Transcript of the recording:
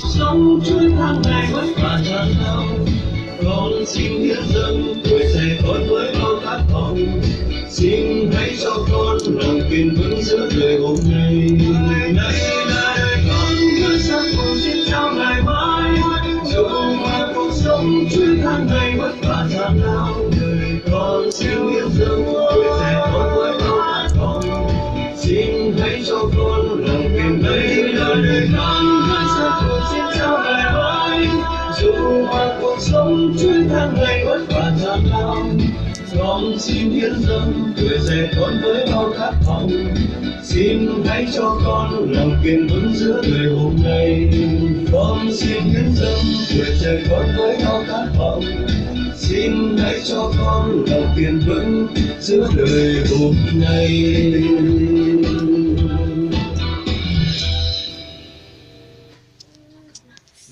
sống chuỗi tháng ngày vất vả gian lao, con xin hiến dâng tuổi trẻ con với bao khát vọng. Xin hãy cho con lòng kiên vững giữa đời hôm nay. Đây là đời con ngỡ sáng cùng xin chào ngày mai, dù mà cuộc sống chuỗi tháng ngày vất vả gian lao. Đời con xin hiến dâng tuổi trẻ con với bao khát vọng. Xin hãy cho con lòng kiên đây là đời con ngỡ sáng cùng xin chào ngày mai, dù mà cuộc sống chuỗi tháng ngày vất vả gian lao. Con xin hiến dâng tuổi trẻ con với bao khát vọng. Xin hãy cho con lòng kiên vững giữa đời hôm nay. Con xin hiến dâng tuổi trẻ con với bao khát vọng. Xin hãy cho con lòng kiên vững giữa đời hôm nay.